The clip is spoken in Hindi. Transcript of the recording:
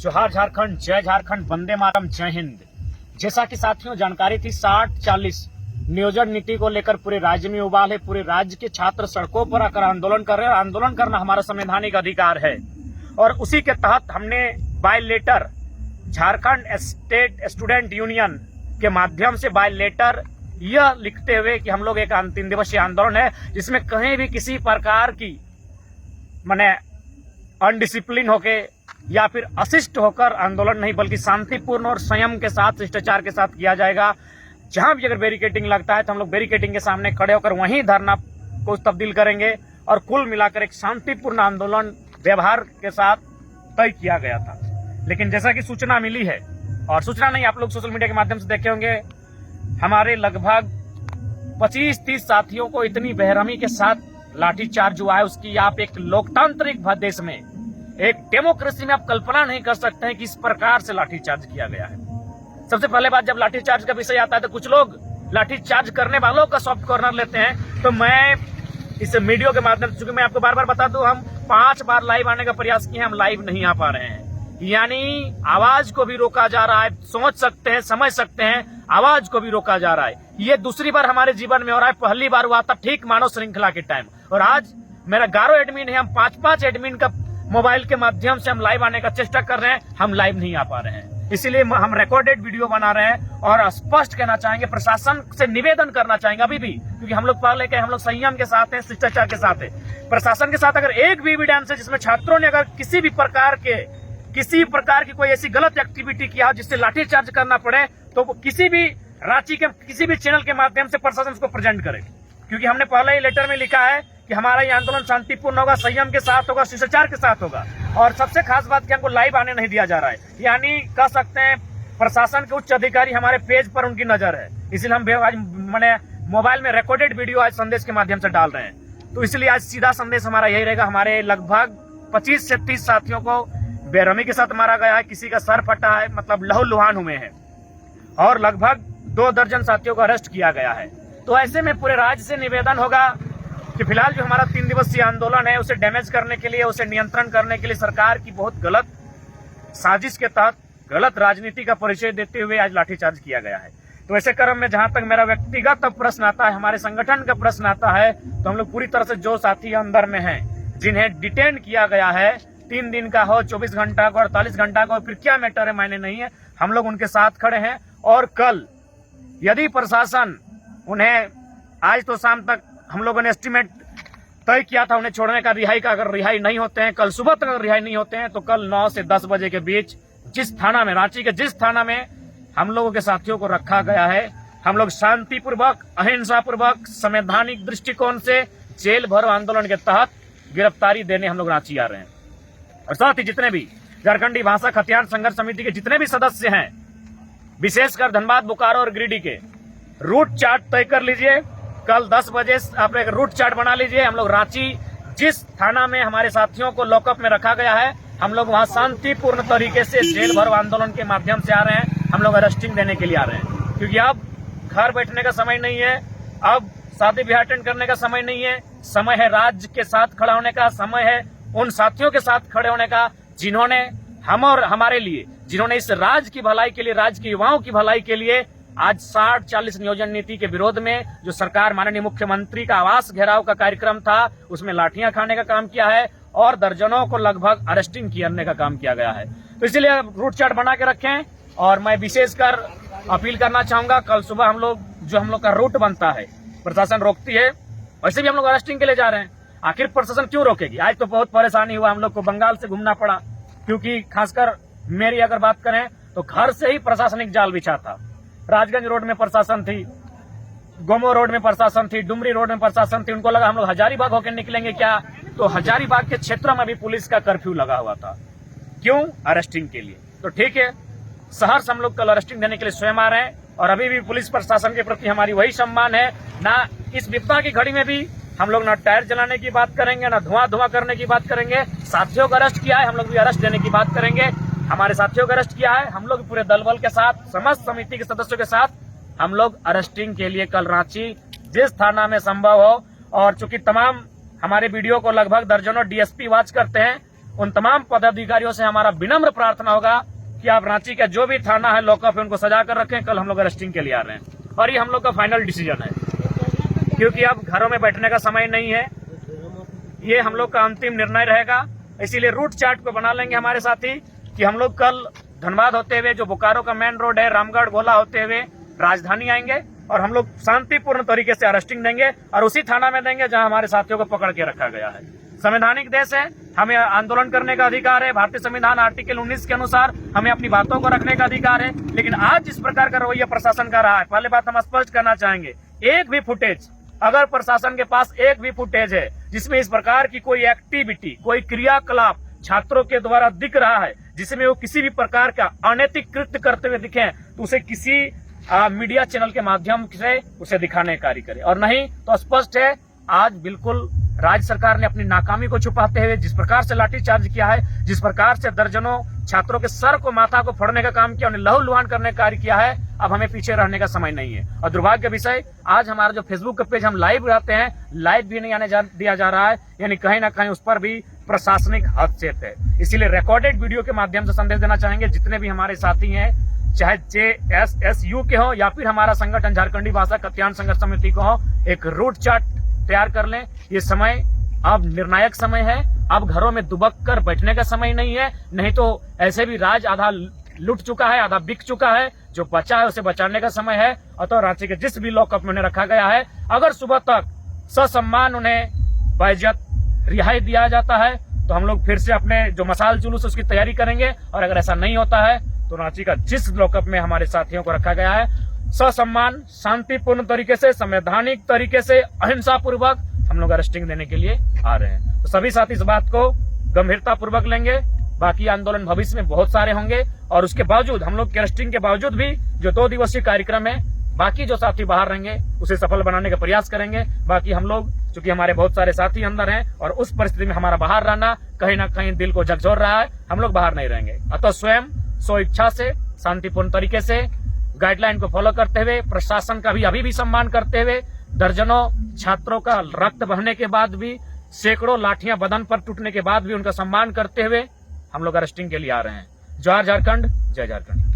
जोहार झारखंड, जय झारखंड, वंदे मातरम, जय हिंद। जैसा कि साथियों जानकारी थी 60-40 नियोजन नीति को लेकर पूरे राज्य में उबाल है। पूरे राज्य के छात्र सड़कों पर आकर आंदोलन कर रहे हैं। आंदोलन करना हमारा संवैधानिक अधिकार है और उसी के तहत हमने by letter Jharkhand state student union के माध्यम से बाय लेटर यह लिखते हुए कि हम लोग एक 3 दिवसीय आंदोलन है जिसमें कहीं भी किसी प्रकार की माने अनडिसिप्लिन होके या फिर अशिष्ट होकर आंदोलन नहीं बल्कि शांतिपूर्ण और संयम के साथ शिष्टाचार के साथ किया जाएगा। जहां भी अगर बैरिकेडिंग लगता है तो हम लोग बैरिकेडिंग के सामने खड़े होकर वहीं धरना को तब्दील करेंगे और कुल मिलाकर एक शांतिपूर्ण आंदोलन व्यवहार के साथ तय किया गया था। लेकिन जैसा कि सूचना मिली है और सूचना नहीं आप लोग सोशल मीडिया के माध्यम से देखे होंगे, हमारे लगभग 25-30 साथियों को इतनी बेरहमी के साथ लाठीचार्ज हुआ है। उसकी आप एक लोकतांत्रिक देश में, एक डेमोक्रेसी में आप कल्पना नहीं कर सकते हैं कि इस प्रकार से लाठीचार्ज किया गया है। सबसे पहले बात, जब लाठीचार्ज का विषय आता है तो कुछ लोग लाठीचार्ज करने वालों का सॉफ्ट कॉर्नर लेते हैं। तो मैं इस वीडियो के माध्यम से, चूंकि मैं आपको बार बार बता दूं, हम 5 बार लाइव आने का प्रयास किए, हम लाइव नहीं आ पा रहे हैं। यानी आवाज को भी रोका जा रहा है। सोच सकते हैं, समझ सकते हैं, आवाज को भी रोका जा रहा है। ये दूसरी बार हमारे जीवन में हो रहा है। पहली बार हुआ था ठीक मानव श्रृंखला के टाइम, और आज मेरा 11 एडमिन है। हम 5-5 एडमिन का मोबाइल के माध्यम से हम लाइव आने का चेष्टा कर रहे हैं, हम लाइव नहीं आ पा रहे हैं। इसीलिए हम रिकॉर्डेड वीडियो बना रहे हैं और स्पष्ट कहना चाहेंगे, प्रशासन से निवेदन करना चाहेंगे अभी भी, क्योंकि हम लोग पहले के हम लोग संयम के साथ हैं, शिष्टाचार के साथ है। प्रशासन के साथ अगर एक भी एविडेंस है जिसमें छात्रों ने अगर किसी प्रकार की कोई ऐसी गलत एक्टिविटी किया हो जिससे लाठीचार्ज करना पड़े, तो वो किसी भी रांची के किसी भी चैनल के माध्यम से प्रशासन उसको प्रेजेंट करे। क्योंकि हमने पहले ही लेटर में लिखा है कि हमारा ये आंदोलन शांतिपूर्ण होगा, संयम के साथ होगा, शिष्टाचार के साथ होगा। और सबसे खास बात कि हमको लाइव आने नहीं दिया जा रहा है। यानी कह सकते हैं प्रशासन के उच्च अधिकारी हमारे पेज पर उनकी नजर है, इसलिए हम आज मैंने मोबाइल में रिकॉर्डेड वीडियो आज संदेश के माध्यम से डाल रहे हैं। तो इसलिए आज सीधा संदेश हमारा यही रहेगा। हमारे लगभग 25 से 30 साथियों को बेरहमी के साथ मारा गया है, किसी का सर फटा है, मतलब लहूलुहान हुए हैं, और लगभग 2 दर्जन साथियों को अरेस्ट किया गया है। तो ऐसे में पूरे राज्य से निवेदन होगा कि फिलहाल जो हमारा 3 दिवसीय आंदोलन है उसे डैमेज करने के लिए, उसे नियंत्रण करने के लिए सरकार की बहुत गलत साजिश के तहत गलत राजनीति का परिचय देते हुए आज लाठीचार्ज किया गया है। तो ऐसे क्रम में जहां तक मेरा व्यक्तिगत प्रश्न आता है, हमारे संगठन का प्रश्न आता है, तो हम लोग पूरी तरह से जो साथी अंदर में हैं, जिन्हें डिटेन किया गया है, 3 दिन का हो, 24 घंटा का, 48 घंटा का, फिर क्या मैटर है मायने नहीं है, हम लोग उनके साथ खड़े हैं। और कल यदि प्रशासन उन्हें, आज तो शाम तक हम लोगों ने एस्टिमेट तय किया था उन्हें छोड़ने का, रिहाई का, अगर रिहाई नहीं होते हैं, कल सुबह तक अगर रिहाई नहीं होते हैं, तो कल 9 से 10 बजे के बीच जिस थाना में, रांची के जिस थाना में हम लोगों के साथियों को रखा गया है, हम लोग शांतिपूर्वक, अहिंसापूर्वक, संवैधानिक दृष्टिकोण से जेल भरो आंदोलन के तहत गिरफ्तारी देने हम लोग रांची आ रहे हैं। और साथ ही जितने भी झारखंडी भाषा खतियान संघर्ष समिति के जितने भी सदस्य हैं, विशेषकर धनबाद, बोकारो और गिरिडीह के, रूट चार्ट तय कर लीजिए। कल 10 बजे आप एक रूट चार्ट बना लीजिए। हम लोग रांची जिस थाना में हमारे साथियों को लॉकअप में रखा गया है, हम लोग वहां शांतिपूर्ण तरीके से जेल भरो आंदोलन के माध्यम से आ रहे हैं। हम लोग अरेस्टिंग देने के लिए आ रहे हैं, क्योंकि अब घर बैठने का समय नहीं है, अब शादी ब्याह अटेंड करने का समय नहीं है। समय है राज्य के साथ खड़ा होने का, समय है उन साथियों के साथ खड़े होने का जिन्होंने हम और हमारे लिए, जिन्होंने इस राज्य की भलाई के लिए, राज्य के युवाओं की भलाई के लिए आज 60-40 नियोजन नीति के विरोध में जो सरकार, माननीय मुख्यमंत्री का आवास घेराव का कार्यक्रम था, उसमें लाठियां खाने का काम किया है और दर्जनों को लगभग अरेस्टिंग करने का काम किया गया है। तो इसलिए रूट चार्ट बना के रखें। और मैं विशेषकर अपील करना चाहूंगा, कल सुबह हम लोग का रूट बनता है, प्रशासन रोकती है, वैसे भी हम लोग अरेस्टिंग के लिए जा रहे हैं। आखिर प्रशासन क्यों रोकेगी? आज तो बहुत परेशानी हुआ, हम लोग को बंगाल से घूमना पड़ा, क्योंकि खासकर मेरी अगर बात करें तो घर से ही प्रशासनिक जाल बिछा था। राजगंज रोड में प्रशासन थी, गोमो रोड में प्रशासन थी, डुमरी रोड में प्रशासन थी। उनको लगा हम लोग हजारीबाग होकर निकलेंगे क्या, तो हजारीबाग के क्षेत्रों में भी पुलिस का कर्फ्यू लगा हुआ था। क्यों? अरेस्टिंग के लिए। तो ठीक है, शहर से हम लोग कल अरेस्टिंग देने के लिए स्वयं आ रहे हैं, और अभी भी पुलिस प्रशासन के प्रति हमारी वही सम्मान है। ना इस विपदा की घड़ी में भी हम लोग ना टायर जलाने की बात करेंगे, ना धुआं करने की बात करेंगे। साथियों को अरेस्ट किया है, हम लोग भी अरेस्ट देने की बात करेंगे। हमारे साथियों को अरेस्ट किया है, हम लोग पूरे दल बल के साथ, समस्त समिति के सदस्यों के साथ हम लोग अरेस्टिंग के लिए कल रांची जिस थाना में संभव हो, और चूंकि तमाम हमारे वीडियो को लगभग दर्जनों डीएसपी वॉच करते हैं, उन तमाम पदाधिकारियों से हमारा विनम्र प्रार्थना होगा कि आप रांची का जो भी थाना है लॉकअप है उनको सजा कर रखें। कल हम लोग अरेस्टिंग के लिए आ रहे हैं और ये हम लोग का फाइनल डिसीजन है, क्योंकि अब घरों में बैठने का समय नहीं है। ये हम लोग का अंतिम निर्णय रहेगा। इसीलिए रूट चार्ट को बना लेंगे हमारे साथी कि हम लोग कल धनबाद होते हुए जो बोकारो का मेन रोड है रामगढ़ गोला होते हुए राजधानी आएंगे और हम लोग शांतिपूर्ण तरीके से अरेस्टिंग देंगे और उसी थाना में देंगे जहां हमारे साथियों को पकड़ के रखा गया है। संवैधानिक देश है, हमें आंदोलन करने का अधिकार है। भारतीय संविधान आर्टिकल 19 के अनुसार हमें अपनी बातों को रखने का अधिकार है। लेकिन आज जिस प्रकार का रवैया प्रशासन का रहा है, पहले बात हम स्पष्ट करना चाहेंगे, एक भी फुटेज, अगर प्रशासन के पास एक भी फुटेज है जिसमें इस प्रकार की कोई एक्टिविटी, कोई क्रियाकलाप छात्रों के द्वारा दिख रहा है जिसमें वो किसी भी प्रकार का अनैतिक कृत्य करते हुए दिखे, तो उसे किसी मीडिया चैनल के माध्यम से उसे दिखाने का कार्य करे। और नहीं तो स्पष्ट है, आज बिल्कुल राज्य सरकार ने अपनी नाकामी को छुपाते हुए जिस प्रकार से लाठीचार्ज किया है, जिस प्रकार से दर्जनों छात्रों के सर को, माथा को फोड़ने का काम किया, उन्हें लहूलुहान करने का कार्य किया है। अब हमें पीछे रहने का समय नहीं है। और दुर्भाग्य विषय, आज हमारा जो फेसबुक का पेज हम लाइव रहते हैं, लाइव भी नहीं आने दिया जा रहा है, यानी कहीं ना कहीं उस पर भी प्रशासनिक हस्तक्षेप है। इसीलिए रिकॉर्डेड वीडियो के माध्यम से संदेश देना चाहेंगे जितने भी हमारे साथी हैं, चाहे JSSU के हो या फिर हमारा संगठन झारखंडी भाषा कल्याण संघर्ष समिति को हो, एक रूट चार्ट तैयार कर लें। ये समय अब निर्णायक समय है। अब घरों में दुबक कर बैठने का समय नहीं है, नहीं तो ऐसे भी राज आधा लुट चुका है, आधा बिक चुका है। जो बचा है उसे बचाने का समय है। अतः रांची के जिस भी लॉकअप में उन्हें रखा गया है, अगर सुबह तक ससम्मान उन्हें बाइज्जत रिहाई दिया जाता है तो हम लोग फिर से अपने जो मसाल जुलूस उसकी तैयारी करेंगे। और अगर ऐसा नहीं होता है तो रांची का जिस लॉकअप में हमारे साथियों को रखा गया है, ससम्मान, शांतिपूर्ण तरीके से, संवैधानिक तरीके से, अहिंसा पूर्वक हम लोग अरेस्टिंग देने के लिए आ रहे हैं। तो सभी साथी इस बात को गंभीरता पूर्वक लेंगे। बाकी आंदोलन भविष्य में बहुत सारे होंगे और उसके बावजूद, हम लोग के अरेस्टिंग के बावजूद भी जो 2 दिवसीय कार्यक्रम है, बाकी जो साथी बाहर रहेंगे उसे सफल बनाने का प्रयास करेंगे। बाकी हम लोग, चूंकि हमारे बहुत सारे साथी अंदर हैं और उस परिस्थिति में हमारा बाहर रहना कहीं ना कहीं दिल को झकझोर रहा है, हम लोग बाहर नहीं रहेंगे। अतः स्वयं स्व इच्छा से, शांतिपूर्ण तरीके से, गाइडलाइन को फॉलो करते हुए, प्रशासन का भी अभी भी सम्मान करते हुए, दर्जनों छात्रों का रक्त बहने के बाद भी, सैकड़ों लाठियां बदन पर टूटने के बाद भी उनका सम्मान करते हुए हम लोग अरेस्टिंग के लिए आ रहे हैं। जय झारखंड, जय झारखंड।